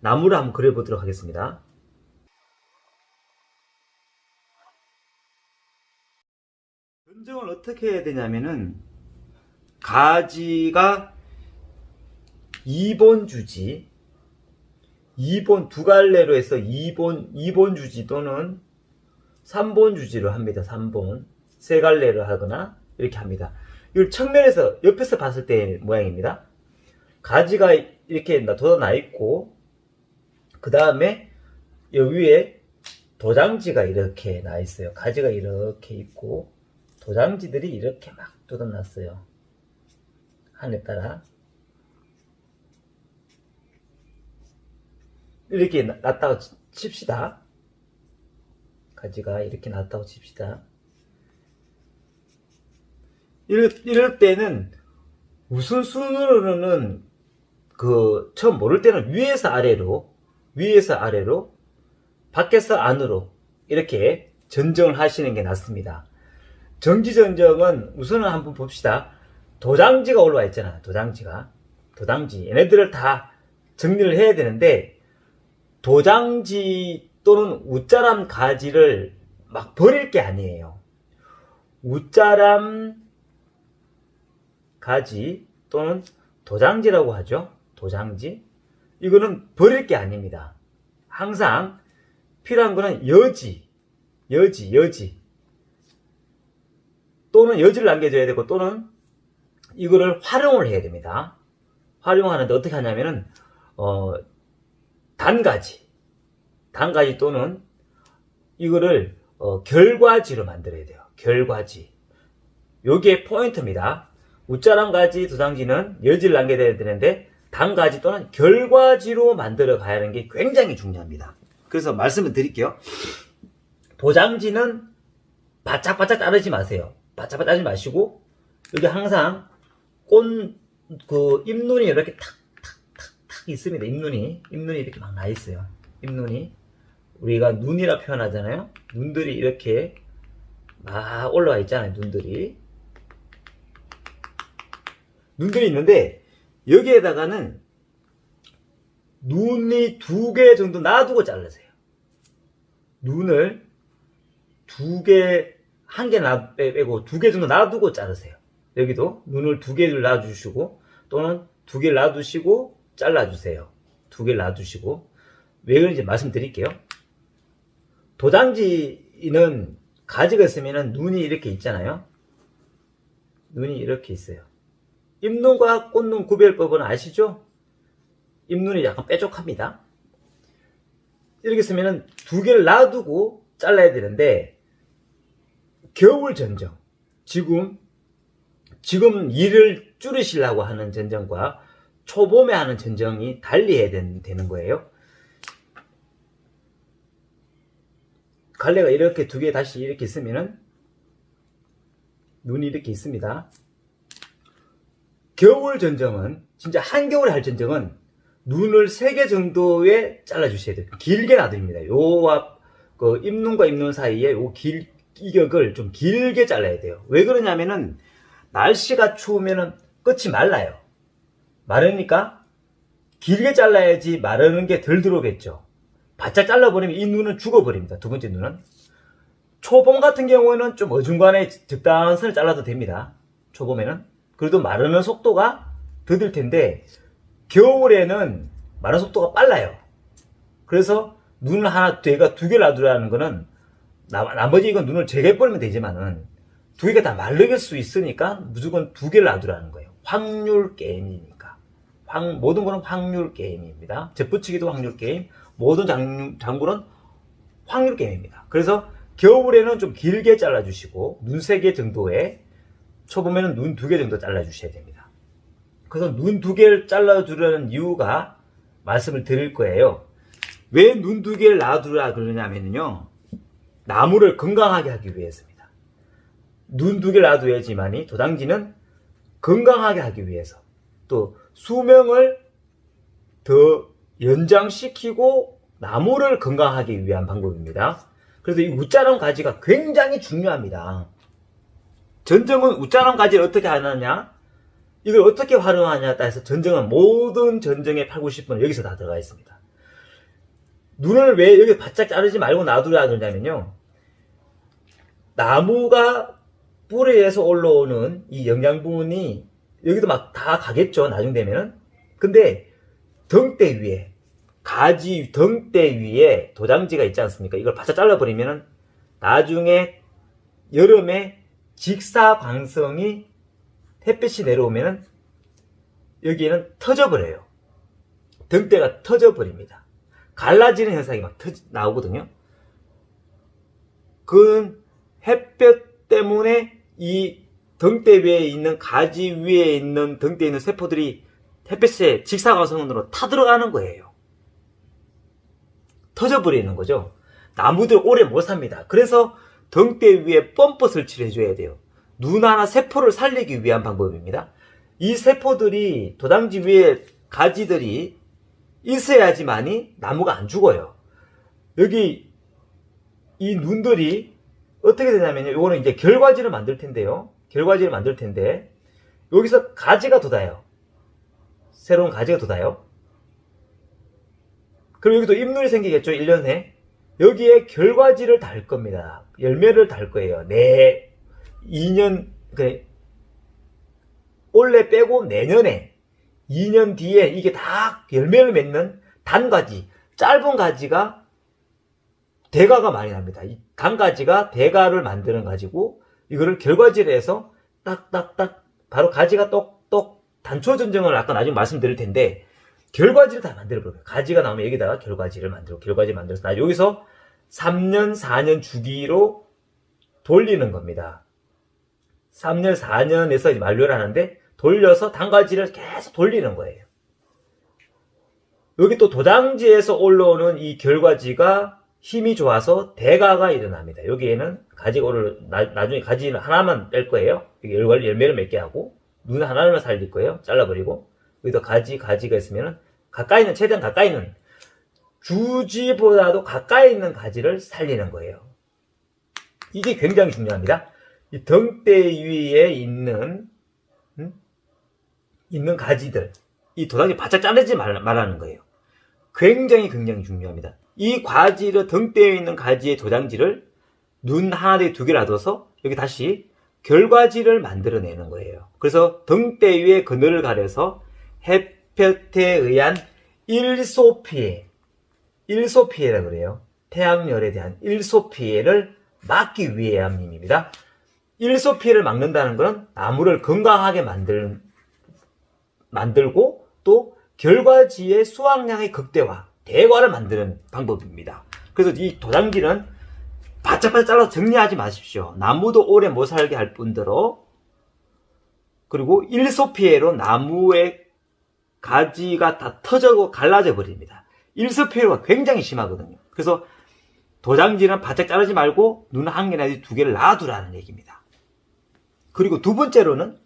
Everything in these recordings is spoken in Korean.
나무를 한번 그려보도록 하겠습니다. 전정을 어떻게 해야 되냐면은 가지가 2본 주지, 2본 두 갈래로 해서 2본 주지 또는 3본 주지로 합니다. 3본 세 갈래로 하거나 이렇게 합니다. 이걸 측면에서 옆에서 봤을 때 모양입니다. 가지가 이렇게 돋아나 있고 그 다음에 여기 위에 도장지가 이렇게 나 있어요. 가지가 이렇게 있고 도장지들이 이렇게 막 돋아났어요. 하늘에 따라 이렇게 났다고 칩시다. 가지가 이렇게 났다고 칩시다. 이럴 때는 우선순위로는 처음 모를 때는 위에서 아래로 밖에서 안으로 이렇게 전정을 하시는 게 낫습니다. 정지전정은 우선은 한번 봅시다. 도장지가 올라와 있잖아요. 도장지 얘네들을 다 정리를 해야 되는데 도장지 또는 웃자람 가지를 막 버릴 게 아니에요. 웃자람 가지 또는 도장지라고 하죠. 도장지. 이거는 버릴 게 아닙니다. 항상 필요한 거는 여지 또는 여지를 남겨줘야 되고 또는 이거를 활용을 해야 됩니다. 활용하는데 어떻게 하냐면은 단가지 또는 이거를 결과지로 만들어야 돼요. 결과지. 요게 포인트입니다. 웃자람 가지 도장지는 여지를 남겨야 되는데 단가지 또는 결과지로 만들어 가야 하는 게 굉장히 중요합니다. 그래서 말씀을 드릴게요. 도장지는 바짝바짝 자르지 마세요. 바짝바짝 자르지 마시고 여기 항상 잎눈이 이렇게 탁탁탁탁 있습니다. 잎눈이 이렇게 막 나 있어요. 잎눈이 우리가 눈이라 표현하잖아요. 눈들이 이렇게 막 올라와 있잖아요. 눈들이 있는데 여기에다가는 눈이 2개 정도 놔두고 자르세요. 눈을 2개, 1개 빼고 2개 정도 놔두고 자르세요. 여기도 눈을 2개를 놔주시고 또는 2개를 놔두시고 잘라주세요. 2개를 놔두시고. 왜 그런지 말씀드릴게요. 도장지는 가지가 있으면 눈이 이렇게 있잖아요. 눈이 이렇게 있어요. 잎눈과 꽃눈 구별법은 아시죠? 잎눈이 약간 뾰족합니다. 이렇게 있으면 2개를 놔두고 잘라야 되는데 겨울 전정, 지금 일을 줄이시려고 하는 전정과 초봄에 하는 전정이 달리 해야 되는 거예요. 갈래가 이렇게 2개 다시 이렇게 있으면은 눈이 이렇게 있습니다. 겨울 전정은 진짜 한겨울에 할 전정은 눈을 3개 정도에 잘라주셔야 돼요. 길게 놔둡니다. 요와 잎눈과 잎눈 사이에 이격을 좀 길게 잘라야 돼요. 왜 그러냐면은 날씨가 추우면은 끝이 말라요. 마르니까 길게 잘라야지 마르는 게 덜 들어오겠죠. 바짝 잘라버리면 이 눈은 죽어버립니다. 두 번째 눈은. 초봄 같은 경우에는 좀 어중간에 적당한 선을 잘라도 됩니다. 초봄에는. 그래도 마르는 속도가 더딜 텐데 겨울에는 마르는 속도가 빨라요. 그래서 눈을 하나, 2개 놔두라는 거는 나머지 이건 눈을 제거해버리면 되지만은 2개가 다 마르길 수 있으니까 무조건 2개를 놔두라는 거예요. 확률 게임이니까. 모든 거는 확률 게임입니다. 젖붙이기도 확률 게임, 모든 장구는 확률 게임입니다. 그래서 겨울에는 좀 길게 잘라주시고 눈 3개 정도에, 초봄에는 눈 2개 정도 잘라주셔야 됩니다. 그래서 눈 2개를 잘라주려는 이유가 말씀을 드릴 거예요. 왜 눈 2개를 놔두라 그러냐면요, 나무를 건강하게 하기 위해서입니다. 눈 2개를 놔둬야지만이 도장지는 건강하게 하기 위해서, 또 수명을 더 연장시키고 나무를 건강하기 위한 방법입니다. 그래서 이 웃자람 가지가 굉장히 중요합니다. 전정은 웃자람 가지를 어떻게 하느냐, 이걸 어떻게 활용하냐에 따라서 전정은 모든 전정의 8, 90%는 여기서 다 들어가 있습니다. 눈을 왜 여기 바짝 자르지 말고 놔두라 그러냐면요. 나무가 뿌리에서 올라오는 이 영양분이 여기도 막 다 가겠죠. 나중 되면은. 근데 등대 위에, 가지 등대 위에 도장지가 있지 않습니까? 이걸 바짝 잘라버리면은 나중에 여름에 직사광선이 햇빛이 내려오면은 여기에는 터져버려요. 등대가 터져버립니다. 갈라지는 현상이 막 나오거든요. 그건 햇볕 때문에 이 등대 위에 있는 가지 위에 있는 등대에 있는 세포들이 햇빛에 직사광선으로 타들어가는 거예요. 터져버리는 거죠. 나무들 오래 못 삽니다. 그래서 등대 위에 펌프 설치를 해줘야 돼요. 눈 하나 세포를 살리기 위한 방법입니다. 이 세포들이 도장지 위에 가지들이 있어야지만이 나무가 안 죽어요. 여기 이 눈들이 어떻게 되냐면요. 이거는 이제 결과지를 만들 텐데요. 결과지를 만들 텐데 여기서 가지가 돋아요. 새로운 가지가 돋아요. 그리고 여기도 잎눈이 생기겠죠. 1년에. 여기에 결과지를 달 겁니다. 열매를 달 거예요. 2년, 올해 빼고 내년에 2년 뒤에 이게 다 열매를 맺는 단가지, 짧은 가지가 대가가 많이 납니다. 이 단가지가 대가를 만드는 가지고 이거를 결과지를 해서 딱딱딱 바로 가지가 똑똑 단초 전정을 아까 나중에 말씀드릴 텐데 결과지를 다 만들어버려요. 가지가 나오면 여기다가 결과지를 만들고 결과지 만들어서 여기서 3년, 4년 주기로 돌리는 겁니다. 3년, 4년에서 만료를 하는데 돌려서 단가지를 계속 돌리는 거예요. 여기 또 도장지에서 올라오는 이 결과지가 힘이 좋아서 대가가 일어납니다. 여기에는 가지가 나중에 가지 하나만 뺄 거예요. 여기 열매를 맺게 하고 눈 하나만 살릴 거예요. 잘라버리고 여기도 가지가 있으면 가까이 최대한 가까이 있는 주지보다도 가까이 있는 가지를 살리는 거예요. 이게 굉장히 중요합니다. 이 등대 위에 있는 가지들, 이 도장지 바짝 자르지 말라는 거예요. 굉장히 중요합니다. 이 가지를 등대에 있는 가지의 도장지를 눈 하나 대 두 개를 놔둬서 여기 다시 결과지를 만들어내는 거예요. 그래서 등대 위에 그늘을 가려서 햇볕에 의한 일소 피해라고 그래요. 태양열에 대한 일소 피해를 막기 위함입니다. 일소 피해를 막는다는 것은 나무를 건강하게 만들고 또 결과지의 수확량의 극대화, 대과를 만드는 방법입니다. 그래서 이 도장지는 바짝바짝 잘라서 정리하지 마십시오. 나무도 오래 못 살게 할 뿐더러 그리고 일소 피해로 나무의 가지가 다 터져고 갈라져 버립니다. 일소 피해가 굉장히 심하거든요. 그래서 도장지는 바짝 자르지 말고 눈 한 개나 두 개를 놔두라는 얘기입니다. 그리고 두 번째로는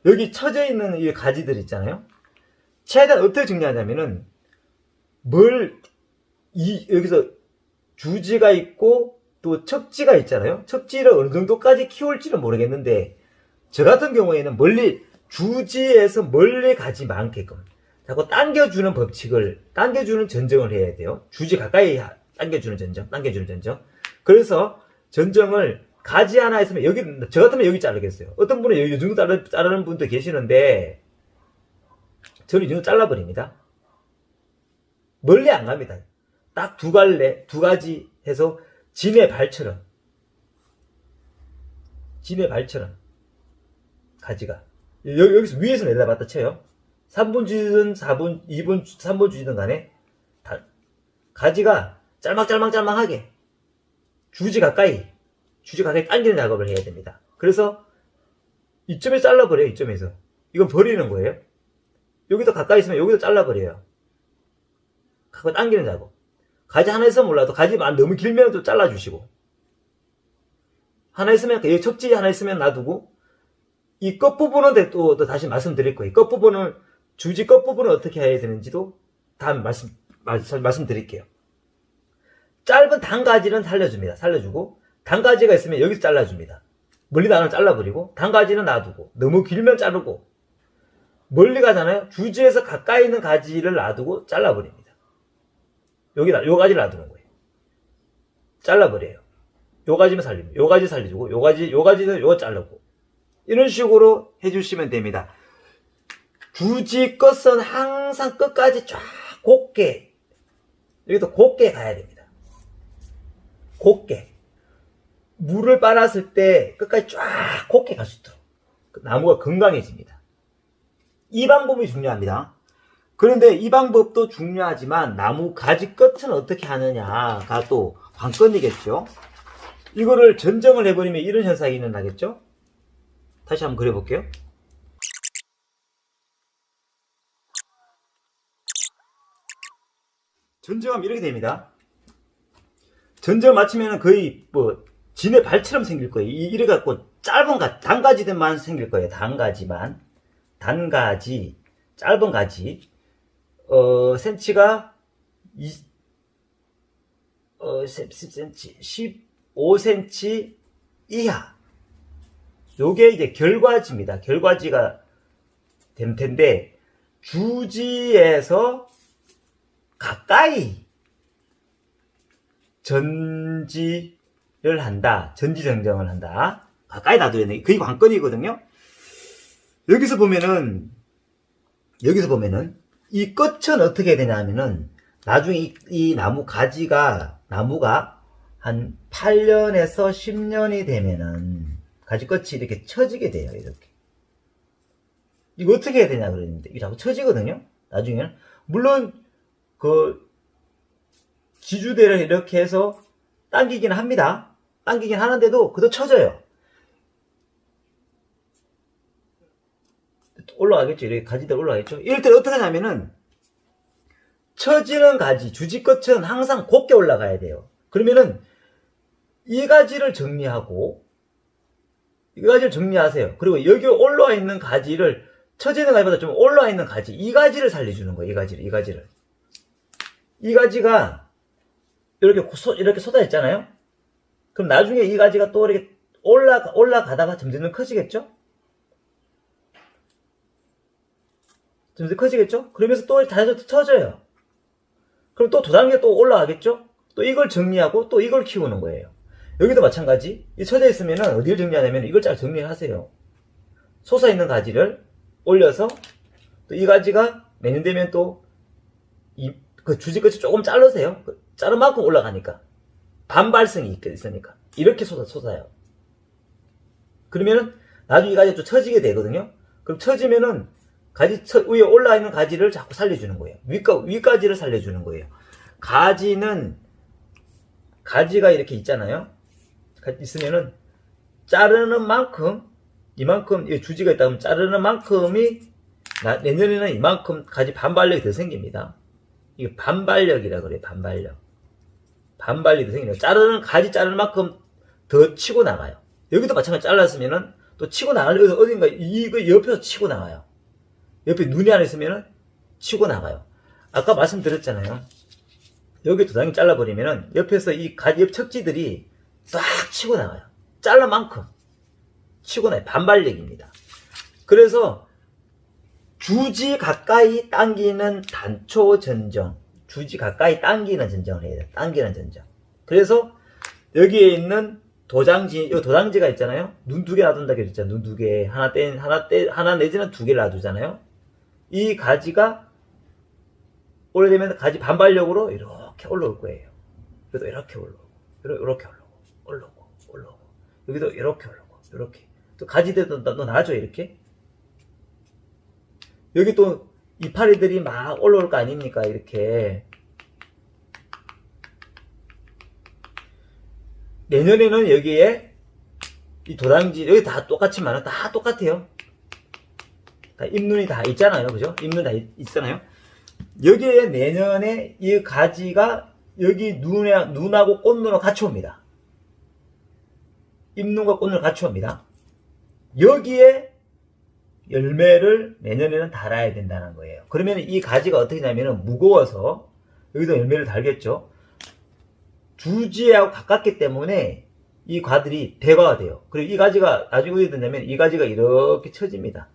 여기 쳐져 있는 이 가지들 있잖아요. 최대한 어떻게 정리하냐면은 여기서 주지가 있고 또 척지가 있잖아요. 척지를 어느 정도까지 키울지는 모르겠는데 저 같은 경우에는 주지에서 멀리 가지 않게끔 자꾸 당겨주는 당겨주는 전정을 해야 돼요. 주지 가까이 당겨주는 전정. 그래서 전정을 가지 하나 있으면 저 같으면 여기 자르겠어요. 어떤 분은 여기 정도 자르는 분도 계시는데 저는 이 정도 잘라버립니다. 멀리 안 갑니다. 딱 두 가지 해서 진의 발처럼 가지가 여기서 위에서 내려봤다 쳐요. 3분 주든 2분 3분 주든 간에 가지가 짤막하게 주지 가까이 당기는 작업을 해야 됩니다. 그래서 이점에서 잘라버려요. 이점에서 이건 버리는 거예요. 여기도 가까이 있으면 여기도 잘라버려요. 갖고 당기는 작업. 가지 하나 있으면 몰라도 가지만 너무 길면 또 잘라주시고 하나 있으면 여기 척지 하나 있으면 놔두고 이 끝부분은 또 다시 말씀드릴 거예요. 주지 끝부분은 어떻게 해야 되는지도 다음 말씀드릴게요. 짧은 단가지는 살려주고 단가지가 있으면 여기서 잘라줍니다. 멀리 나는 잘라버리고 단가지는 놔두고 너무 길면 자르고 멀리 가잖아요. 주지에서 가까이 있는 가지를 놔두고 잘라버립니다. 요 가지를 놔두는 거예요. 잘라버려요. 요 가지만 살리고, 요 가지 살려주고, 요 가지는 요거 자르고. 이런 식으로 해주시면 됩니다. 주지 끝은 항상 끝까지 쫙 곱게, 여기도 곱게 가야 됩니다. 곱게. 물을 빨았을 때 끝까지 쫙 곱게 갈 수 있도록. 나무가 건강해집니다. 이 방법이 중요합니다. 그런데 이 방법도 중요하지만 나무 가지 끝은 어떻게 하느냐가 또 관건이겠죠. 이거를 전정을 해버리면 이런 현상이 일어나겠죠. 다시 한번 그려볼게요. 전정하면 이렇게 됩니다. 전정을 마치면 거의 뭐 진의 발처럼 생길 거예요. 이래갖고 짧은 단가지들만 생길 거예요. 단가지만. 단가지, 짧은 가지. 센치가 10cm, 15cm 이하. 요게 이제 결과지입니다. 결과지가 될 텐데, 주지에서 가까이 전지를 한다. 전지정정을 한다. 가까이 놔둬야 돼. 그게 관건이거든요. 여기서 보면은 이 끝은 어떻게 해야 되냐 하면은 나중에 이 나무 가지가 나무가 한 8년에서 10년이 되면은 가지 끝이 이렇게 처지게 돼요. 이렇게. 이거 어떻게 해야 되냐 그랬는데 이게 자꾸 처지거든요. 나중에는 물론 그 지주대를 이렇게 해서 당기긴 합니다. 당기긴 하는데도 그도 처져요. 올라가겠죠. 이렇게 가지들 올라가겠죠. 이럴 때 어떻게 하냐면은 처지는 가지, 주지 끝은 항상 곱게 올라가야 돼요. 그러면은 이 가지를 정리하고 이 가지를 정리하세요. 그리고 여기 올라와 있는 가지를 처지는 가지보다 좀 올라와 있는 가지, 이 가지를 살려주는 거예요. 이 가지를. 이 가지가 이렇게 쏟아 있잖아요. 그럼 나중에 이 가지가 또 이렇게 올라가다가 점점 커지겠죠? 점점 커지겠죠? 그러면서 또 다시 쳐져요. 그럼 또 두 단계 또 올라가겠죠? 또 이걸 정리하고 또 이걸 키우는 거예요. 여기도 마찬가지. 이 쳐져 있으면은 어디를 정리하냐면 이걸 잘 정리하세요. 솟아있는 가지를 올려서 또 이 가지가 내년 되면 또 그 주지 끝이 조금 자르세요. 자른 만큼 올라가니까. 반발성이 있으니까. 이렇게 솟아요. 그러면은 나중에 이 가지가 좀 처지게 되거든요. 그럼 처지면은 위에 올라와 있는 가지를 자꾸 살려주는 거예요. 위가지를 살려주는 거예요. 가지가 이렇게 있잖아요. 있으면은, 자르는 만큼, 이만큼, 주지가 있다면 자르는 만큼이, 내년에는 이만큼 가지 반발력이 더 생깁니다. 이게 반발력이라 그래요, 반발력. 반발력이 더 생겨요. 가지 자르는 만큼 더 치고 나가요. 여기도 마찬가지 잘랐으면은, 또 치고 나가려, 어딘가, 이거 옆에서 치고 나가요. 옆에 눈이 안 있으면은 치고 나가요. 아까 말씀드렸잖아요. 여기 두 단계 잘라버리면은 옆에서 이 가지 옆 척지들이 싹 치고 나가요. 잘라 만큼 치고 나요. 반발력입니다. 그래서 주지 가까이 당기는 단초 전정, 주지 가까이 당기는 전정을 해야 돼요. 당기는 전정. 그래서 여기에 있는 도장지가 있잖아요. 눈 두 개 놔둔다고 했잖아요. 눈 두 개. 하나 내지는 두 개를 놔두잖아요. 이 가지가 오래되면 가지 반발력으로 이렇게 올라올 거예요. 여기도 이렇게 올라오고, 이렇게 올라오고. 여기도 이렇게 올라오고, 이렇게. 또 가지들도 또 나죠, 이렇게. 여기 또 이파리들이 막 올라올 거 아닙니까, 이렇게. 내년에는 여기에 이 도당지, 여기 다 똑같지만 다 똑같아요. 잎눈이 다 있잖아요. 그죠? 잎눈 다 있잖아요. 여기에 내년에 이 가지가 여기 눈하고 꽃눈하고 같이 옵니다. 잎눈과 꽃눈을 같이 옵니다. 여기에 열매를 내년에는 달아야 된다는 거예요. 그러면 이 가지가 어떻게 되냐면 무거워서 여기도 열매를 달겠죠. 주지하고 가깝기 때문에 이 과들이 대과가 돼요. 그리고 이 가지가 나중에 어떻게 되냐면 이 가지가 이렇게 쳐집니다.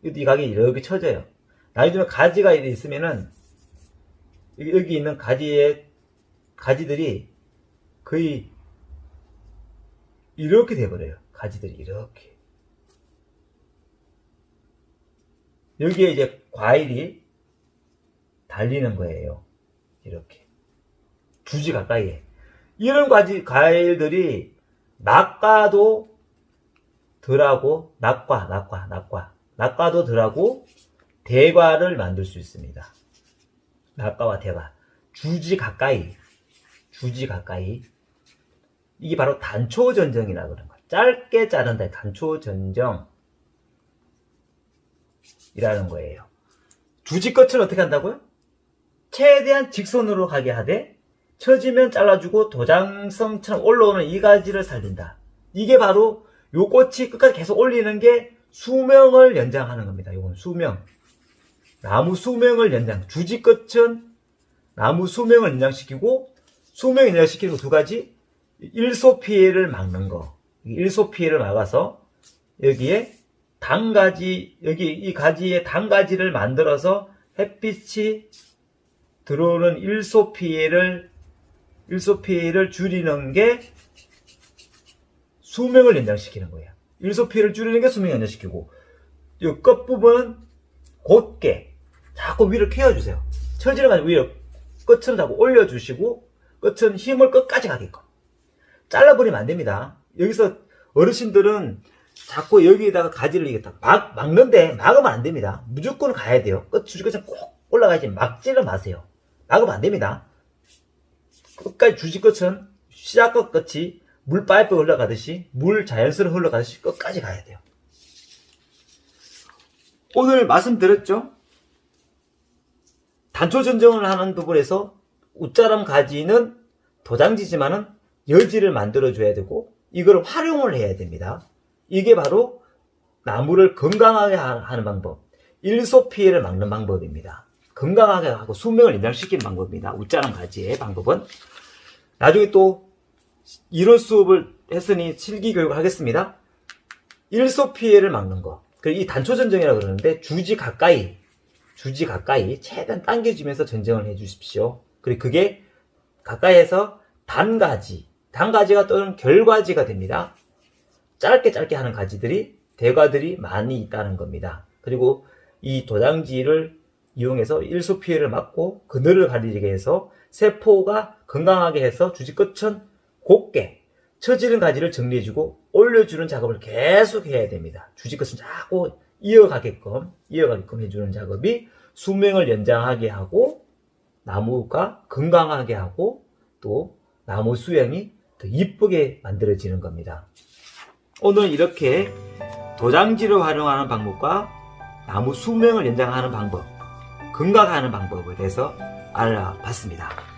이 가지가 이렇게 쳐져요. 나중에 가지가 있으면은 여기 있는 가지들이 거의 이렇게 돼버려요. 가지들이 이렇게. 여기에 이제 과일이 달리는 거예요. 이렇게. 주지 가까이에. 이런 과일들이 낙과도 덜하고, 낙과도 덜하고, 대과를 만들 수 있습니다. 낙과와 대과. 주지 가까이. 이게 바로 단초전정이라고 그러는 거예요. 짧게 자른다. 단초전정이라는 거예요. 주지 끝을 어떻게 한다고요? 최대한 직선으로 가게 하되, 처지면 잘라주고 도장성처럼 올라오는 이 가지를 살린다. 이게 바로 요 꽃이 끝까지 계속 올리는 게 수명을 연장하는 겁니다. 요건 수명. 나무 수명을 연장. 주지 끝은 나무 수명을 연장시키고, 수명 연장시키는 두 가지. 일소 피해를 막는 거. 일소 피해를 막아서 여기에 단가지, 여기 이 가지에 단가지를 만들어서 햇빛이 들어오는 일소 피해를 줄이는 게 수명을 연장시키는 거예요. 일소 피해를 줄이는 게 수명을 연장시키고, 이 끝부분은 곧게 자꾸 위로 켜주세요. 처지를 가지고 위로 끝을 자꾸 올려주시고, 끝은 힘을 끝까지 가게끔. 잘라버리면 안 됩니다. 여기서 어르신들은 자꾸 여기에다가 가지를 이게 막는데 막으면 안 됩니다. 무조건 가야 돼요. 주지끝은 꼭 올라가야지. 막지를 마세요. 막으면 안 됩니다. 끝까지 주지끝은 시작과 끝이 물 파이프 흘러가듯이, 물 자연스럽게 흘러가듯이 끝까지 가야 돼요. 오늘 말씀드렸죠? 단초전정을 하는 부분에서 웃자람 가지는 도장지지만은 여지를 만들어줘야 되고, 이걸 활용을 해야 됩니다. 이게 바로 나무를 건강하게 하는 방법, 일소 피해를 막는 방법입니다. 건강하게 하고 수명을 연장시키는 방법입니다. 웃자람 가지의 방법은. 나중에 또 이론 수업을 했으니 실기 교육을 하겠습니다. 일소 피해를 막는 거. 그리고 이 단초전정이라고 그러는데, 주지 가까이 최대한 당겨주면서 전정을 해 주십시오. 그리고 그게 가까이에서 단가지가 또는 결과지가 됩니다. 짧게 하는 가지들이, 대과들이 많이 있다는 겁니다. 그리고 이 도장지를 이용해서 일소 피해를 막고 그늘을 가리게 해서 세포가 건강하게 해서 주지 끝은 곱게 처지는 가지를 정리해주고 올려주는 작업을 계속 해야 됩니다. 주지 끝은 자꾸 이어가게끔 해주는 작업이 수명을 연장하게 하고, 나무가 건강하게 하고, 또 나무 수영이 더 이쁘게 만들어지는 겁니다. 오늘 이렇게 도장지를 활용하는 방법과 나무 수명을 연장하는 방법, 건강하는 방법에 대해서 알아봤습니다.